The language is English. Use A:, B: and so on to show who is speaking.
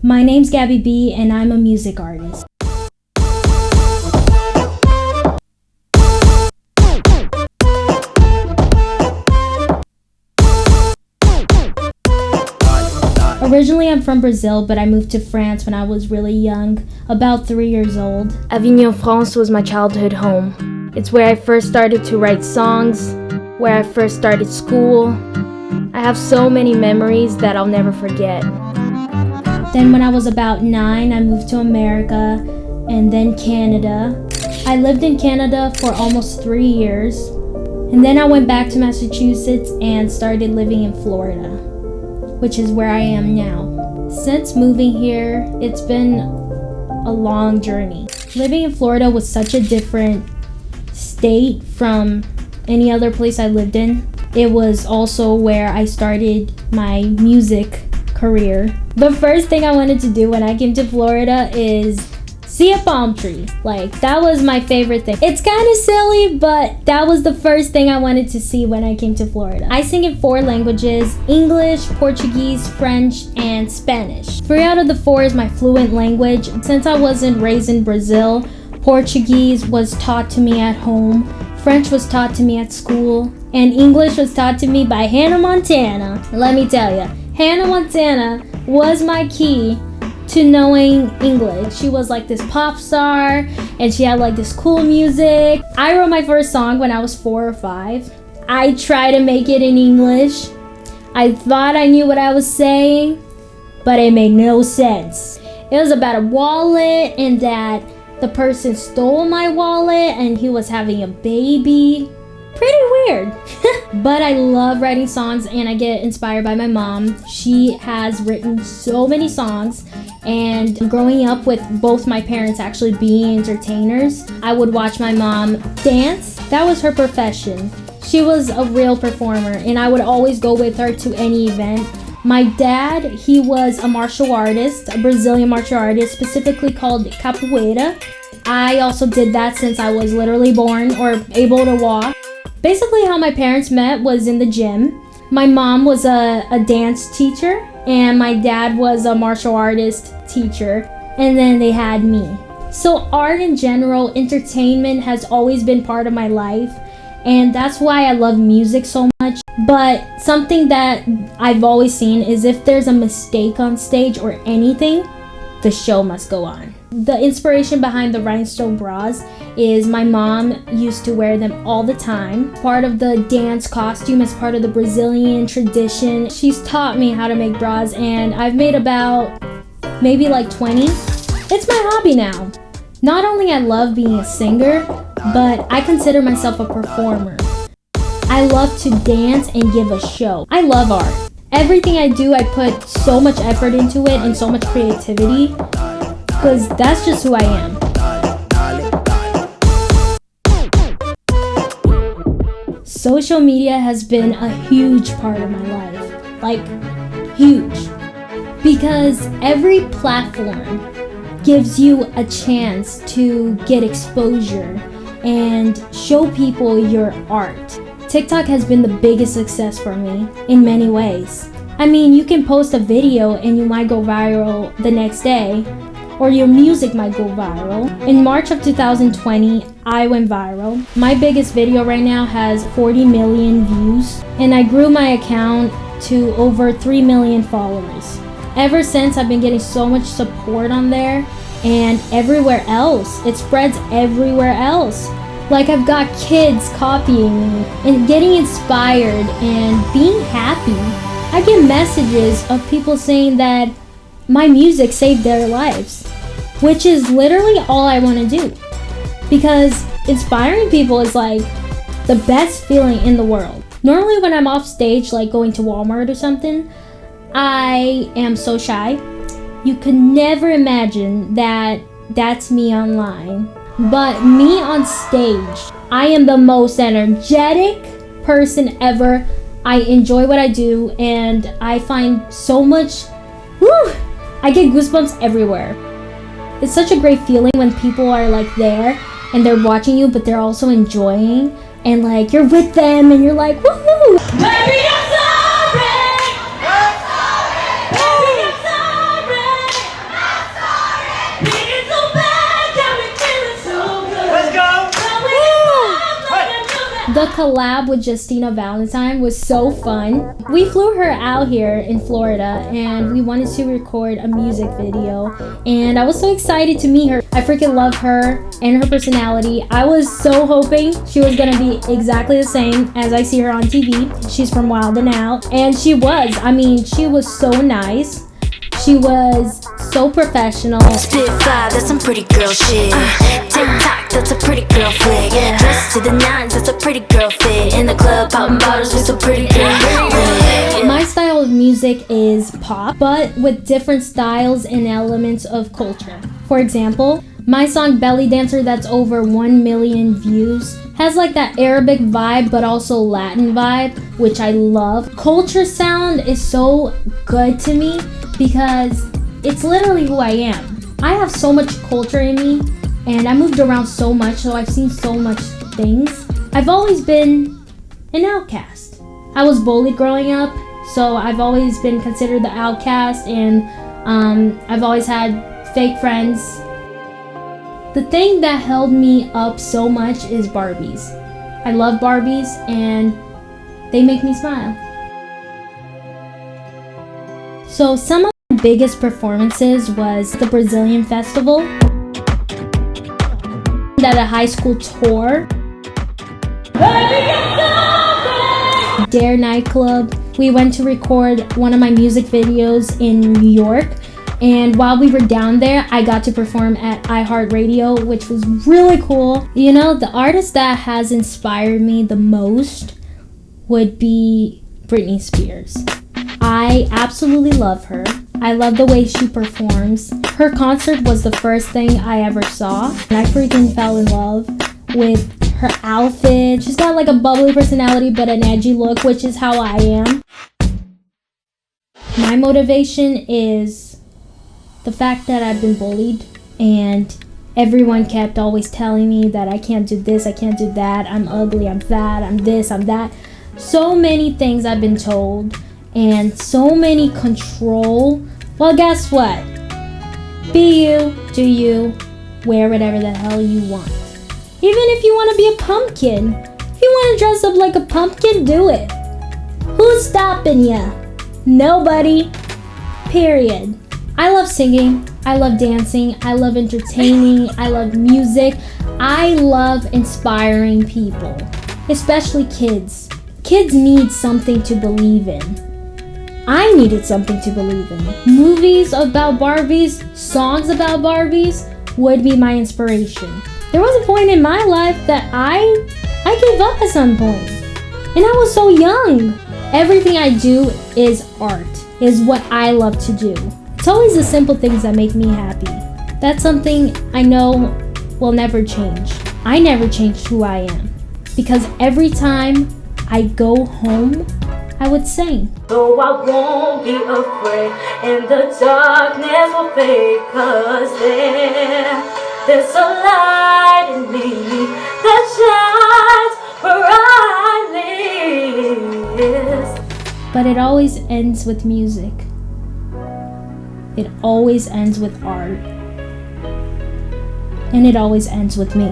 A: My name's Gabby B and I'm a music artist. Originally, I'm from Brazil, but I moved to France when I was really young, about 3 years old. Avignon, France was my childhood home. It's where I first started to write songs, where I first started school. I have so many memories that I'll never forget. Then when I was about 9, I moved to America and then Canada. I lived in Canada for almost 3 years. And then I went back to Massachusetts and started living in Florida, which is where I am now. Since moving here, it's been a long journey. Living in Florida was such a different state from any other place I lived in. It was also where I started my music career. The first thing I wanted to do when I came to Florida is see a palm tree. Like, that was my favorite thing. It's kind of silly, but that was the first thing I wanted to see when I came to Florida. I sing in 4 languages: English, Portuguese, French, and Spanish. 3 out of the 4 is my fluent language. Since I wasn't raised in Brazil, Portuguese was taught to me at home, French was taught to me at school, and English was taught to me by Hannah Montana. Let me tell you, Hannah Montana was my key to knowing English. She was like this pop star and she had like this cool music. I wrote my first song when I was 4 or 5. I tried to make it in English. I thought I knew what I was saying, but it made no sense. It was about a wallet and that the person stole my wallet and he was having a baby. Pretty weird. But I love writing songs and I get inspired by my mom. She has written so many songs, and growing up with both my parents actually being entertainers, I would watch my mom dance. That was her profession. She was a real performer and I would always go with her to any event. My dad, he was a martial artist, a Brazilian martial artist, specifically called capoeira. I also did that since I was literally born or able to walk. Basically how my parents met was in the gym. My mom was a dance teacher and my dad was a martial artist teacher, and then they had me. So art in general, entertainment has always been part of my life, and that's why I love music so much. But something that I've always seen is if there's a mistake on stage or anything, the show must go on. The inspiration behind the rhinestone bras is my mom used to wear them all the time. Part of the dance costume is part of the Brazilian tradition. She's taught me how to make bras and I've made about maybe like 20. It's my hobby now. Not only I love being a singer, but I consider myself a performer. I love to dance and give a show. I love art. Everything I do, I put so much effort into it and so much creativity, because that's just who I am. Social media has been a huge part of my life, like huge, because every platform gives you a chance to get exposure and show people your art. TikTok has been the biggest success for me in many ways. I mean, you can post a video and you might go viral the next day, or your music might go viral. In March of 2020, I went viral. My biggest video right now has 40 million views, and I grew my account to over 3 million followers. Ever since, I've been getting so much support on there, and everywhere else. It spreads everywhere else. Like, I've got kids copying me and getting inspired and being happy. I get messages of people saying that my music saved their lives, which is literally all I want to do. Because inspiring people is like the best feeling in the world. Normally when I'm off stage, like going to Walmart or something, I am so shy. You could never imagine that that's me online. But me on stage, I am the most energetic person ever. I enjoy what I do and I find so much, I get goosebumps everywhere. It's such a great feeling when people are like there and they're watching you, but they're also enjoying, and like you're with them and you're like, woohoo! Baby, I'm sorry! I'm sorry! Baby, I'm sorry! The collab with Justina Valentine was so fun. We flew her out here in Florida and we wanted to record a music video, and I was so excited to meet her. I freaking love her and her personality. I was so hoping she was gonna be exactly the same as I see her on TV. She's from Wild 'N Out, and she was. I mean, she was so nice. She was so professional.
B: Split five, that's some pretty girl shit. TikTok, that's a pretty girl flick. Dress to the nines, that's a pretty girl fit. In the club, popping bottles with some pretty girl.
A: My style of music is pop, but with different styles and elements of culture. For example, my song Belly Dancer, that's over 1 million views, has like that Arabic vibe but also Latin vibe, which I love. Culture sound is so good to me because it's literally who I am. I have so much culture in me and I moved around so much, so I've seen so much things. I've always been an outcast. I was bullied growing up, so I've always been considered the outcast, and I've always had fake friends. The thing that held me up so much is Barbies. I love Barbies and they make me smile. So some of my biggest performances was the Brazilian festival, at a high school tour, Dare nightclub. We went to record one of my music videos in New York. And while we were down there, I got to perform at iHeartRadio, which was really cool. You know, the artist that has inspired me the most would be Britney Spears. I absolutely love her. I love the way she performs. Her concert was the first thing I ever saw, and I freaking fell in love with her outfit. She's got like a bubbly personality but an edgy look, which is how I am. My motivation is the fact that I've been bullied and everyone kept always telling me that I can't do this, I can't do that, I'm ugly, I'm fat, I'm this, I'm that. So many things I've been told and so many control. Well, guess what? Be you, do you, wear whatever the hell you want. Even if you want to be a pumpkin, if you want to dress up like a pumpkin, do it. Who's stopping ya? Nobody. Period. I love singing, I love dancing, I love entertaining, I love music. I love inspiring people, especially kids. Kids need something to believe in. I needed something to believe in. Movies about Barbies, songs about Barbies would be my inspiration. There was a point in my life that I gave up at some point, and I was so young. Everything I do is art, is what I love to do. It's always the simple things that make me happy. That's something I know will never change. I never changed who I am, because every time I go home, I would sing.
B: So I won't be afraid, and the darkness will fade, 'cause there's a light in me that shines brightly.
A: But it always ends with music. It always ends with art. And it always ends with me.